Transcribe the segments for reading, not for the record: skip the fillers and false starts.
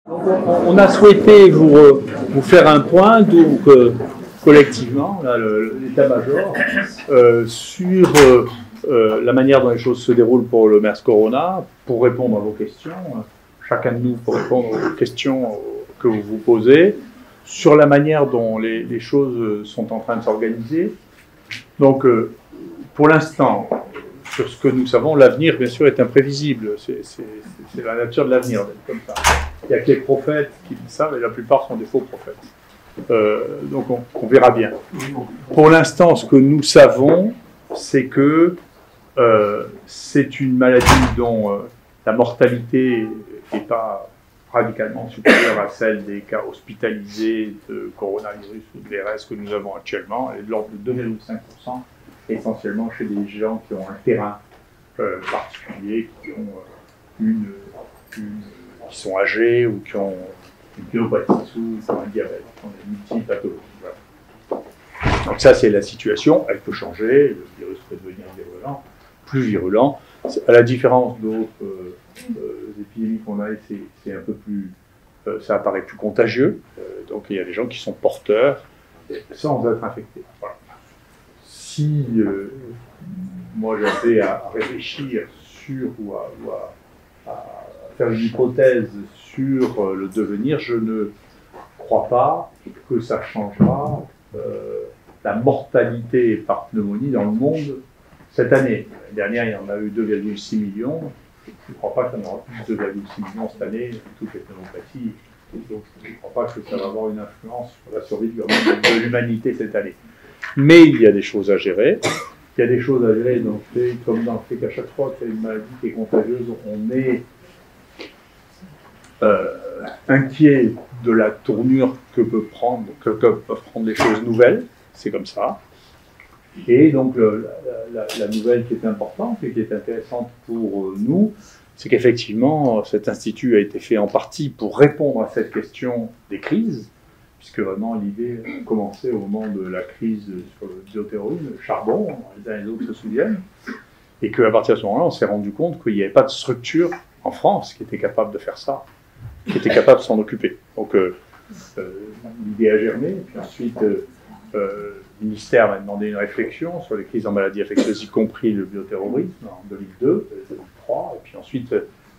On a souhaité vous faire un point, donc collectivement, l'état-major, sur la manière dont les choses se déroulent pour le MERS Corona, pour répondre à vos questions, chacun de nous pour répondre aux questions que vous vous posez, sur la manière dont les choses sont en train de s'organiser. Donc, pour l'instant, sur ce que nous savons, l'avenir, bien sûr, est imprévisible. C'est la nature de l'avenir, d'être comme ça. Il n'y a que les prophètes qui le savent, et la plupart sont des faux prophètes. Donc, on verra bien. Pour l'instant, ce que nous savons, c'est que c'est une maladie dont la mortalité n'est pas radicalement supérieure à celle des cas hospitalisés de coronavirus ou de VRS que nous avons actuellement. Elle est de l'ordre de 2,5%, essentiellement chez des gens qui ont un terrain particulier, qui ont qui sont âgés ou qui ont une pylopathie ou qui ont un diabète, qui ont des multipathologies. Voilà. Donc ça, c'est la situation. Elle peut changer. Le virus peut devenir virulent, plus virulent. À la différence d'autres épidémies qu'on a, c'est un peu plus, ça apparaît plus contagieux. Donc il y a des gens qui sont porteurs sans être infectés. Voilà. Si moi j'avais à réfléchir sur ou à faire une hypothèse sur le devenir, je ne crois pas que ça changera la mortalité par pneumonie dans le monde cette année. L'année dernière, il y en a eu 2,6 millions. Je ne crois pas qu'il y en aura plus de 2,6 millions cette année, toutes les pneumopathies. Donc, je ne crois pas que ça va avoir une influence sur la survie de l'humanité cette année. Mais il y a des choses à gérer. Il y a des choses à gérer comme dans le fait qu'à chaque fois qu'il y a une maladie qui est contagieuse, on est inquiet de la tournure que peuvent prendre les choses nouvelles. C'est comme ça. Et donc, la nouvelle qui est importante et qui est intéressante pour nous, c'est qu'effectivement, cet institut a été fait en partie pour répondre à cette question des crises, puisque vraiment l'idée a commencé au moment de la crise sur le bioterrorisme, le charbon, les uns et les autres se souviennent, et qu'à partir de ce moment-là, on s'est rendu compte qu'il n'y avait pas de structure en France qui était capable de faire ça, qui était capable de s'en occuper. Donc, l'idée a germé, et puis ensuite, le ministère m'a demandé une réflexion sur les crises en maladies infectieuses, y compris le bioterrorisme, en 2002, 2003. Et puis ensuite,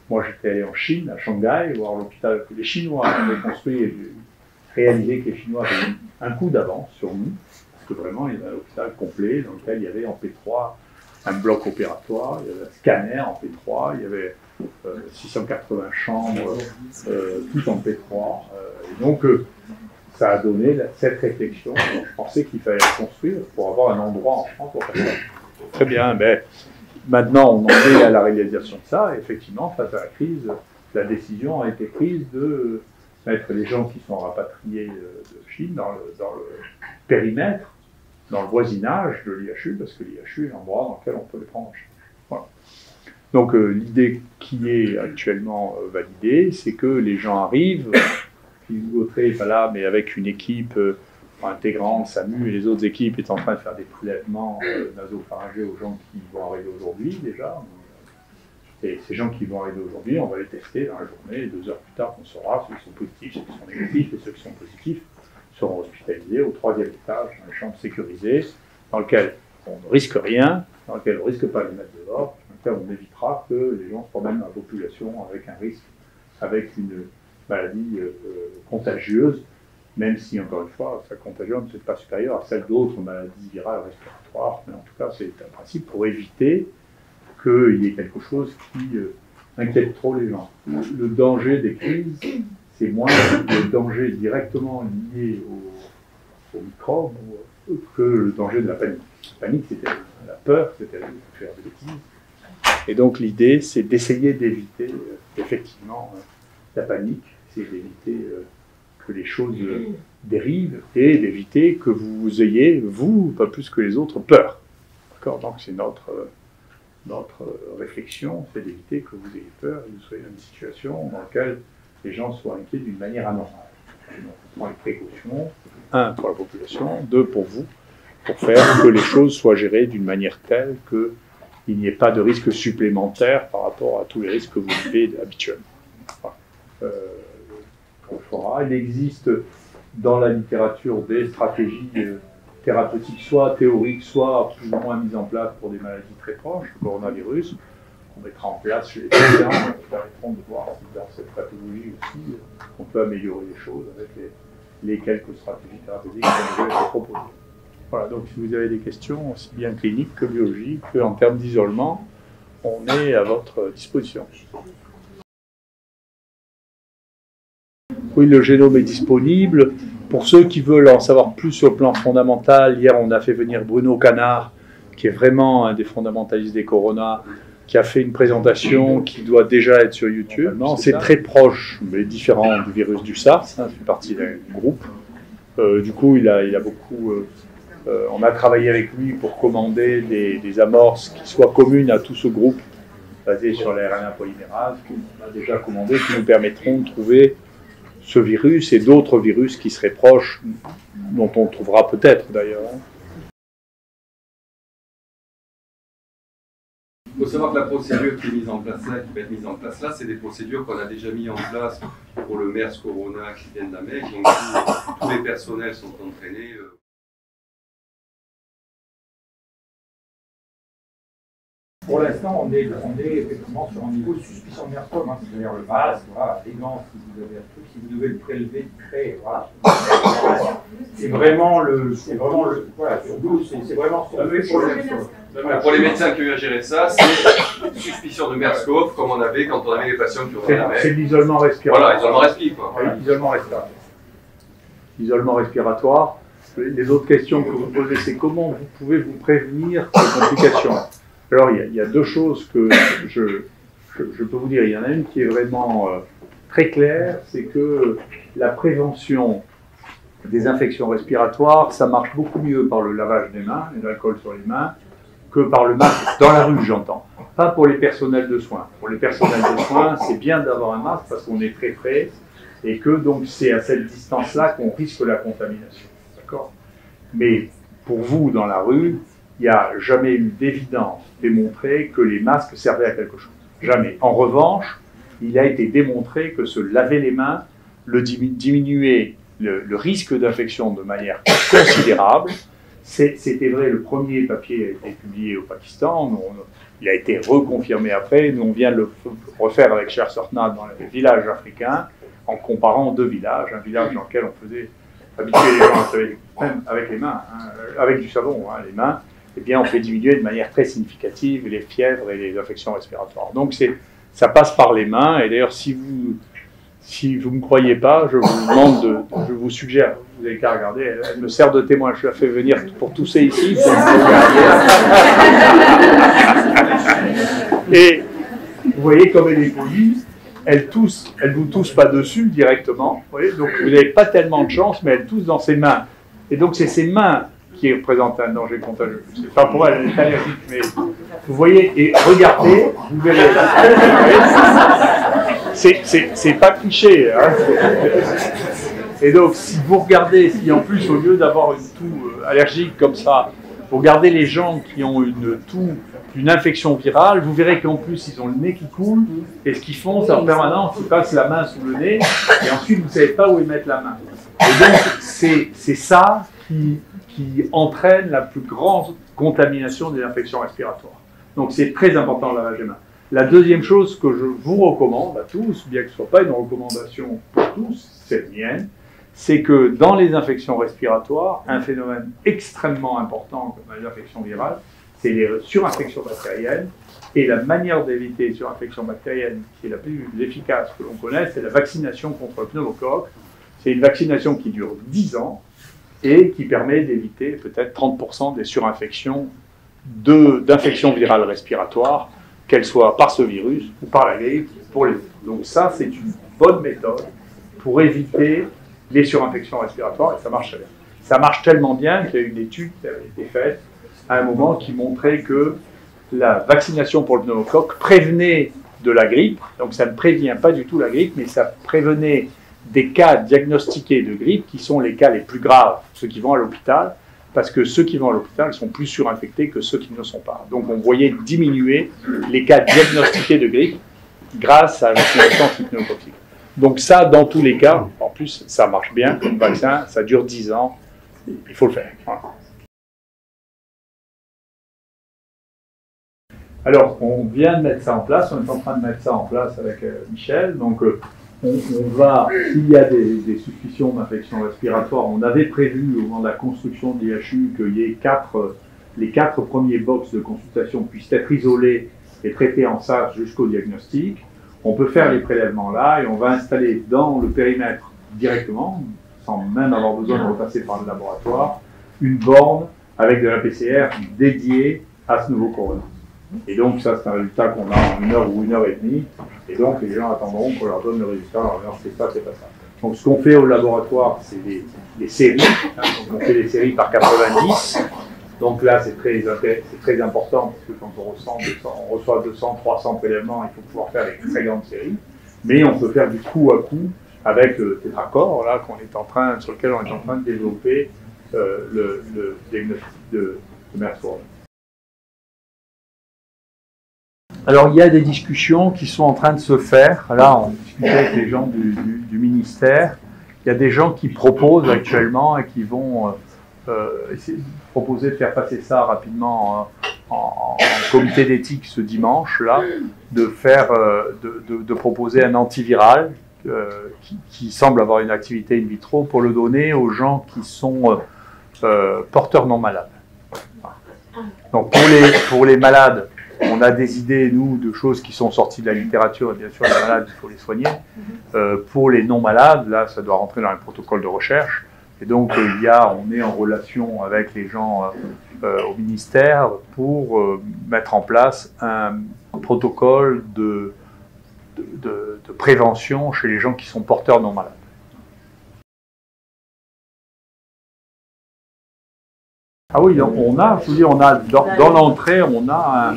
moi j'étais allé en Chine, à Shanghai, voir l'hôpital que les Chinois avaient construit et réalisé que les Chinois avaient un coup d'avance sur nous. Parce que vraiment, il y avait un hôpital complet dans lequel il y avait en P3 un bloc opératoire, il y avait un scanner en P3, il y avait 680 chambres, tout en P3. Et donc, ça a donné cette réflexion. Je pensais qu'il fallait la construire pour avoir un endroit en France pour faire ça. Très bien, mais maintenant on en est à la réalisation de ça. Et effectivement, face à la crise, la décision a été prise de mettre les gens qui sont rapatriés de Chine dans le périmètre, dans le voisinage de l'IHU, parce que l'IHU est l'endroit dans lequel on peut les prendre en charge. Voilà. Donc l'idée qui est actuellement validée, c'est que les gens arrivent. Hugo Gautret n'est pas là, mais avec une équipe intégrant SAMU et les autres équipes est en train de faire des prélèvements nasopharyngés aux gens qui vont arriver aujourd'hui déjà. Et ces gens qui vont arriver aujourd'hui, on va les tester dans la journée, et 2 heures plus tard, on saura ceux qui sont positifs, ceux qui sont négatifs, et ceux qui sont positifs seront hospitalisés au 3e étage, dans les chambres sécurisées, dans lesquelles on ne risque rien, dans lesquelles on ne risque pas de les mettre dehors, dans lesquelles on évitera que les gens se promènent dans la population avec un risque, avec une maladie contagieuse, même si, encore une fois, sa contagion n'est peut-être pas supérieure à celle d'autres maladies virales respiratoires, mais en tout cas, c'est un principe pour éviter qu'il y ait quelque chose qui inquiète trop les gens. Le danger des crises, c'est moins le danger directement lié au microbe que le danger de la panique. La panique, c'était la peur, c'était faire des bêtises. Et donc, l'idée, c'est d'essayer d'éviter, effectivement, la panique, c'est d'éviter que les choses dérivent et d'éviter que vous ayez, vous, pas plus que les autres, peur. D'accord ? Donc c'est notre réflexion, c'est d'éviter que vous ayez peur et que vous soyez dans une situation dans laquelle les gens soient inquiets d'une manière anormale. Donc on prend les précautions, 1 pour la population, 2 pour vous, pour faire que les choses soient gérées d'une manière telle qu'il n'y ait pas de risque supplémentaire par rapport à tous les risques que vous vivez habituellement. Voilà. fera. Il existe dans la littérature des stratégies thérapeutiques, soit théoriques, soit plus ou moins mises en place pour des maladies très proches, le coronavirus. On mettra en place chez les patients qui permettront de voir si dans cette pathologie aussi, on peut améliorer les choses avec les quelques stratégies thérapeutiques qui ont déjà été proposées. Voilà, donc si vous avez des questions, aussi bien cliniques que biologiques, qu'en termes d'isolement, on est à votre disposition. Oui, le génome est disponible. Pour ceux qui veulent en savoir plus sur le plan fondamental, hier on a fait venir Bruno Canard, qui est vraiment un des fondamentalistes des corona, qui a fait une présentation qui doit déjà être sur YouTube. C'est très proche, mais différent du virus du SARS, ça fait partie d'un groupe. Du coup, il a beaucoup... on a travaillé avec lui pour commander des amorces qui soient communes à tout ce groupe, basées sur l'RNA polymérase, qu'on a déjà commandé, qui nous permettront de trouver ce virus et d'autres virus qui seraient proches, dont on trouvera peut-être d'ailleurs. Il faut savoir que la procédure qui est mise en place là, qui va être mise en place là, c'est des procédures qu'on a déjà mis en place pour le MERS Corona qui vient d'Amérique. Donc tous les personnels sont entraînés. Pour l'instant, on est effectivement sur un niveau de suspicion de MERS-CoV, hein, c'est-à-dire le masque, voilà, les gants, si vous avez un truc, si vous devez le prélever de près, voilà. C'est vraiment voilà, c'est vraiment pour les médecins qui ont eu à gérer ça, c'est suspicion de MERS-CoV comme on avait quand on avait les patients qui ont eu la C'est l'isolement respiratoire. Voilà, isolement respiratoire. Voilà. L'isolement respiratoire. L'isolement respiratoire. Les autres questions que vous posez, c'est comment vous pouvez vous prévenir des complications. Alors, il y a deux choses que je peux vous dire. Il y en a une qui est vraiment très claire, c'est que la prévention des infections respiratoires, ça marche beaucoup mieux par le lavage des mains et de l'alcool sur les mains que par le masque dans la rue, j'entends. Pas pour les personnels de soins. Pour les personnels de soins, c'est bien d'avoir un masque parce qu'on est très près et que donc c'est à cette distance-là qu'on risque la contamination. D'accord ? Mais pour vous, dans la rue, il n'y a jamais eu d'évidence démontrée que les masques servaient à quelque chose. Jamais. En revanche, il a été démontré que se laver les mains diminuait le risque d'infection de manière considérable. C'était vrai, le premier papier a été publié au Pakistan, il a été reconfirmé après, nous on vient de le refaire avec Cher Sortna dans les villages africains, en comparant deux villages, un village dans lequel on faisait habituer les gens même avec les mains, hein, avec du savon, hein, les mains, eh bien on fait diminuer de manière très significative les fièvres et les infections respiratoires. Donc ça passe par les mains, et d'ailleurs si vous ne me croyez pas, je vous demande, je vous suggère, vous n'avez qu'à regarder, elle me sert de témoin, je la fais venir pour tousser ici, pour et vous voyez comme elle est polie, elle vous tousse pas dessus directement, vous voyez, donc vous n'avez pas tellement de chance, mais elle tousse dans ses mains. Et donc c'est ses mains qui représentent un danger contagieux. C'est pas pour elle, elle est allergique, mais vous voyez, et regardez, vous verrez. C'est pas cliché. Hein. Et donc, si vous regardez, si en plus, au lieu d'avoir une toux allergique comme ça, vous regardez les gens qui ont une toux, une infection virale, vous verrez qu'en plus, ils ont le nez qui coule, et ce qu'ils font, c'est en permanence, ils passent la main sous le nez, et ensuite, vous ne savez pas où ils mettent la main. Et donc, c'est ça qui entraîne la plus grande contamination des infections respiratoires. Donc, c'est très important le lavage des mains. La deuxième chose que je vous recommande à tous, bien que ce ne soit pas une recommandation pour tous, c'est la mienne, c'est que dans les infections respiratoires, un phénomène extrêmement important comme les infections virales, c'est les surinfections bactériennes. Et la manière d'éviter les surinfections bactériennes qui est la plus efficace que l'on connaisse, c'est la vaccination contre le pneumocoque. C'est une vaccination qui dure 10 ans et qui permet d'éviter peut-être 30% des surinfections d'infections virales respiratoires, qu'elles soient par ce virus ou par la grippe pour les autres. Donc ça, c'est une bonne méthode pour éviter les surinfections respiratoires, et ça marche bien. Ça marche tellement bien qu'il y a une étude qui avait été faite à un moment qui montrait que la vaccination pour le pneumocoque prévenait de la grippe, donc ça ne prévient pas du tout la grippe, mais ça prévenait des cas diagnostiqués de grippe qui sont les cas les plus graves, ceux qui vont à l'hôpital, parce que ceux qui vont à l'hôpital sont plus surinfectés que ceux qui ne le sont pas. Donc on voyait diminuer les cas diagnostiqués de grippe grâce à la vaccination antipneumococcique. Donc ça, dans tous les cas, bon, plus, ça marche bien comme vaccin, ça dure 10 ans, il faut le faire. Voilà. Alors, on vient de mettre ça en place, on est en train de mettre ça en place avec Michel. Donc, on va, s'il y a des suspicions d'infection respiratoire, on avait prévu au moment de la construction de l'IHU qu'il y ait les 4 premiers box de consultation puissent être isolés et traités en SARS jusqu'au diagnostic. On peut faire les prélèvements là et on va installer dans le périmètre directement, sans même avoir besoin de repasser par le laboratoire, une borne avec de la PCR dédiée à ce nouveau corona. Et donc ça c'est un résultat qu'on a en 1 heure ou 1 heure et demie, et donc les gens attendront qu'on leur donne le résultat, alors c'est ça, c'est pas ça. Donc ce qu'on fait au laboratoire, c'est des séries, hein, donc on fait des séries par 90, donc là c'est très important, parce que quand on reçoit 200, 300 prélèvements, il faut pouvoir faire des très grandes séries, mais on peut faire du coup à coup avec le tétracore, là, sur lequel on est en train de développer le diagnostic de MERS-CoV. Alors, il y a des discussions qui sont en train de se faire. Là, on discutait avec les gens du ministère. Il y a des gens qui proposent actuellement et qui vont essayer de proposer de faire passer ça rapidement en comité d'éthique ce dimanche, là, de proposer un antiviral qui semble avoir une activité in vitro pour le donner aux gens qui sont porteurs non malades. Donc, pour les malades, on a des idées, nous, de choses qui sont sorties de la littérature, et bien sûr, les malades, il faut les soigner. Pour les non-malades, là, ça doit rentrer dans les protocoles de recherche. Et donc, on est en relation avec les gens au ministère pour mettre en place un protocole de prévention chez les gens qui sont porteurs non-malades. Ah oui, on a dans l'entrée, on a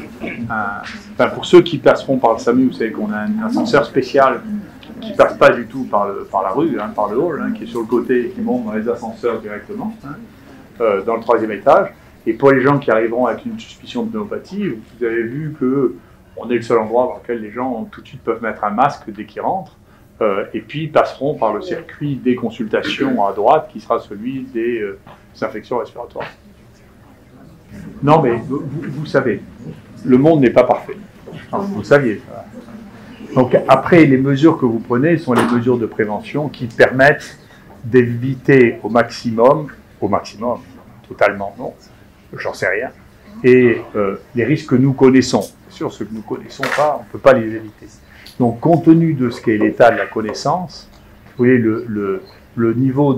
pour ceux qui passeront par le SAMU, vous savez qu'on a un ascenseur spécial qui ne passe pas du tout par la rue, hein, par le hall, hein, qui est sur le côté et qui monte dans les ascenseurs directement, hein, dans le 3e étage. Et pour les gens qui arriveront avec une suspicion de pneumopathie, vous avez vu qu'on est le seul endroit dans lequel les gens tout de suite peuvent mettre un masque dès qu'ils rentrent, et puis passeront par le circuit des consultations à droite, qui sera celui des infections respiratoires. Non, mais vous savez, le monde n'est pas parfait. Non, vous le saviez. Donc après, les mesures que vous prenez sont les mesures de prévention qui permettent d'éviter au maximum, totalement non, j'en sais rien, et les risques que nous connaissons. Bien sûr, ceux que nous ne connaissons pas, on ne peut pas les éviter. Donc compte tenu de ce qu'est l'état de la connaissance, vous voyez, le niveau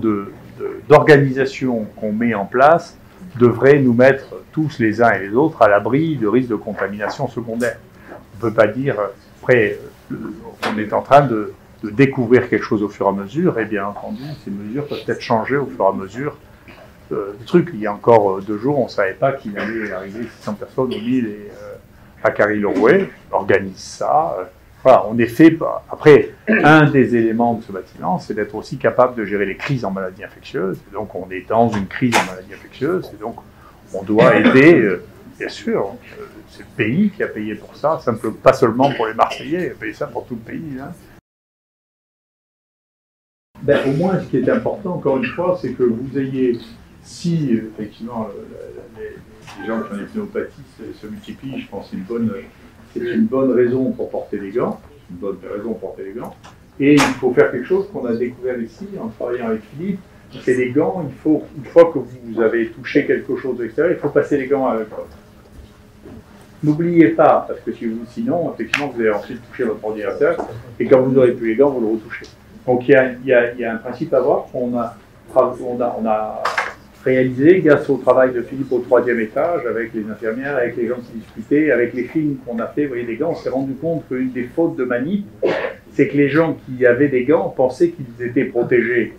d'organisation qu'on met en place devrait nous mettre tous les uns et les autres à l'abri de risques de contamination secondaire. On ne peut pas dire, après, on est en train de découvrir quelque chose au fur et à mesure, et bien entendu, ces mesures peuvent être changées au fur et à mesure du truc. Il y a encore 2 jours, on ne savait pas qu'il allait arriver 600 personnes au 1000 à Carry-le-Rouet, on organise ça. Voilà, on est fait. Après, un des éléments de ce bâtiment, c'est d'être aussi capable de gérer les crises en maladies infectieuses. Et donc, on est dans une crise en maladies infectieuses, et donc on doit aider, bien sûr. C'est le pays qui a payé pour ça, pas seulement pour les Marseillais, il a payé ça pour tout le pays. Hein. Au moins, ce qui est important, encore une fois, c'est que vous ayez, si effectivement les gens qui ont des pneumopathies se multiplient, je pense que c'est une bonne raison pour porter les gants, et il faut faire quelque chose qu'on a découvert ici en travaillant avec Philippe, c'est les gants, une fois que vous avez touché quelque chose de l'extérieur, il faut passer les gants avec l'autre. N'oubliez pas, parce que sinon, effectivement, vous allez ensuite toucher votre ordinateur, et quand vous n'aurez plus les gants, vous le retouchez. Donc il y a un principe à voir, on a réalisé, grâce au travail de Philippe au 3e étage, avec les infirmières, avec les gens qui discutaient, avec les films qu'on a fait, vous voyez, des gants, on s'est rendu compte qu'une des fautes de manip, c'est que les gens qui avaient des gants pensaient qu'ils étaient protégés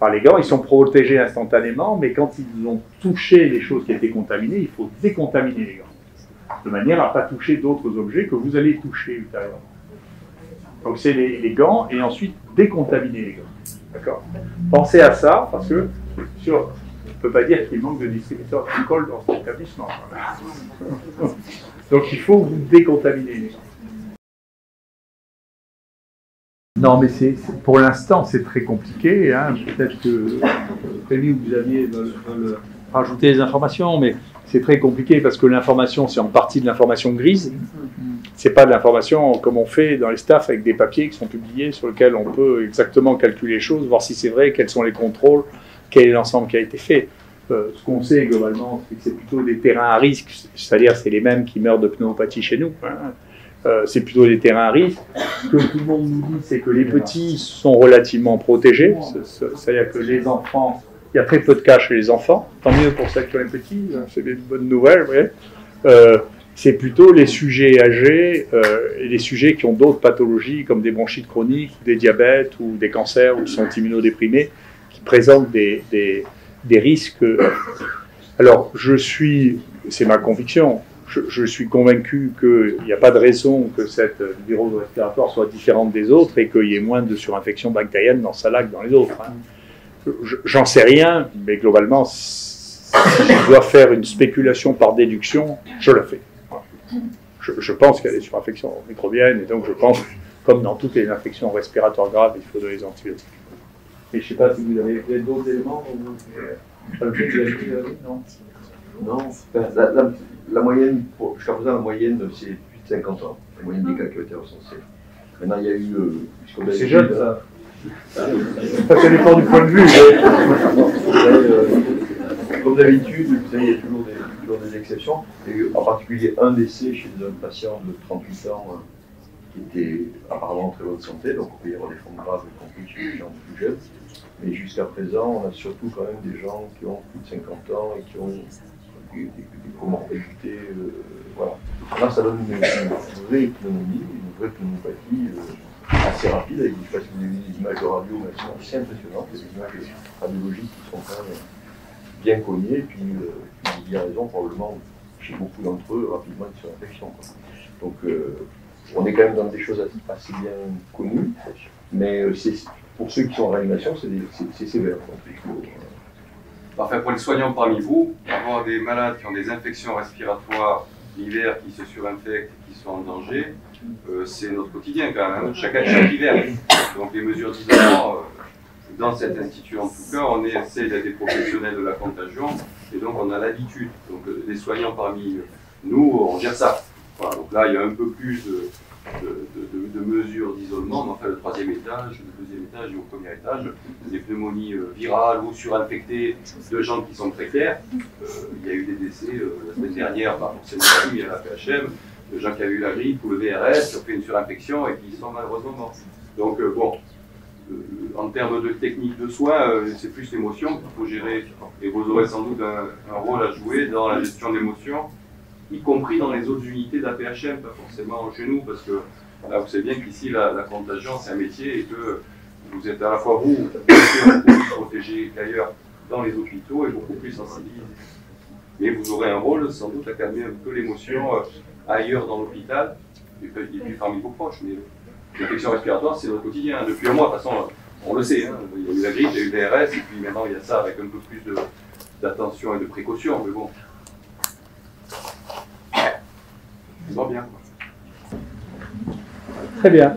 par les gants, ils sont protégés instantanément, mais quand ils ont touché les choses qui étaient contaminées, il faut décontaminer les gants, de manière à ne pas toucher d'autres objets que vous allez toucher ultérieurement. Donc c'est les gants, et ensuite décontaminer les gants. D'accord ? Pensez à ça, parce que, sûr, on ne peut pas dire qu'il manque de distributeurs d'alcool dans cet établissement. Donc il faut vous décontaminer les gants. Non, mais pour l'instant, c'est très compliqué. Hein. Peut-être que Rémi, vous aviez veulent rajouter des informations, mais c'est très compliqué parce que l'information, c'est en partie de l'information grise. C'est pas de l'information comme on fait dans les staffs avec des papiers qui sont publiés sur lesquels on peut exactement calculer les choses, voir si c'est vrai, quels sont les contrôles, quel est l'ensemble qui a été fait. Ce qu'on sait globalement, c'est que c'est plutôt des terrains à risque, c'est-à-dire c'est les mêmes qui meurent de pneumopathie chez nous. Hein. C'est plutôt des terrains à risque. Ce que tout le monde nous dit, c'est que les petits sont relativement protégés, c'est-à-dire que les enfants, il y a très peu de cas chez les enfants, tant mieux pour ceux qui ont les petits, c'est une bonne nouvelle, vous voyez. C'est plutôt les sujets âgés et les sujets qui ont d'autres pathologies comme des bronchites chroniques, des diabètes ou des cancers ou qui sont immunodéprimés qui présentent des risques. Alors, c'est ma conviction, je suis convaincu qu'il n'y a pas de raison que cette virose respiratoire soit différente des autres et qu'il y ait moins de surinfection bactérienne dans celle-là que dans les autres. Hein. J'en sais rien, mais globalement, si je dois faire une spéculation par déduction, je le fais. Je pense qu'il y a des surinfections microbiennes et donc je pense, comme dans toutes les infections respiratoires graves, il faut donner des antibiotiques. Et je ne sais pas si vous avez d'autres éléments. Non. Non, la moyenne, jusqu'à présent, la moyenne, c'est plus de 50 ans, la moyenne des cas qui ont été recensés. Maintenant, il y a eu... c'est jeune, ça. Ça dépend du point de vue. Comme d'habitude, vous savez, il y a toujours des exceptions. Il y a eu en particulier un décès chez un patient de 38 ans qui était apparemment en très bonne santé, donc on peut y avoir des formes graves, y compris chez les gens plus jeunes. Mais jusqu'à présent, on a surtout quand même des gens qui ont plus de 50 ans et qui ont des comorbidités. Voilà. Là, ça donne une vraie pneumonie, une vraie pneumopathie assez rapide. Avec, je ne sais pas si vous avez vu des images de radio, mais elles sont assez impressionnantes. Des images radiologiques qui sont quand même bien cognées. Puis il y a raison, probablement, chez beaucoup d'entre eux, rapidement une surinfection. Donc, on est quand même dans des choses assez bien connues. Mais pour ceux qui sont en réanimation, c'est sévère. Enfin, pour les soignants parmi vous, avoir des malades qui ont des infections respiratoires l'hiver, qui se surinfectent, qui sont en danger, c'est notre quotidien quand même, chaque hiver. Donc les mesures d'isolement, dans cet institut en tout cas, on essaie d'être des professionnels de la contagion, et donc on a l'habitude. Donc les soignants parmi nous, on gère ça. Voilà, donc là, il y a un peu plus de mesures d'isolement, mais enfin le troisième étage, le deuxième étage et au premier étage, des pneumonies virales ou surinfectées de gens qui sont précaires. Il y a eu des décès la semaine dernière, pas forcément ici, mais à la PHM, de gens qui avaient eu la grippe ou le VRS, qui ont fait une surinfection et qui sont malheureusement morts. Donc bon, en termes de technique de soins, c'est plus l'émotion qu'il faut gérer, et vous aurez sans doute un rôle à jouer dans la gestion de l'émotion, y compris dans les autres unités d'APHM, pas forcément chez nous, parce que là, vous savez bien qu'ici, la contagion, c'est un métier et que vous êtes à la fois beaucoup plus protégés qu'ailleurs dans les hôpitaux et beaucoup plus sensibilisés. Mais vous aurez un rôle, sans doute, à calmer un peu l'émotion ailleurs dans l'hôpital, et puis parmi vos proches. Mais l'infection respiratoire, c'est notre quotidien. Depuis un mois, de toute façon, on le sait, hein, il y a eu la grippe, il y a eu le VRS, et puis maintenant, il y a ça avec un peu plus d'attention et de précaution, mais bon. Ça va bien. Très bien.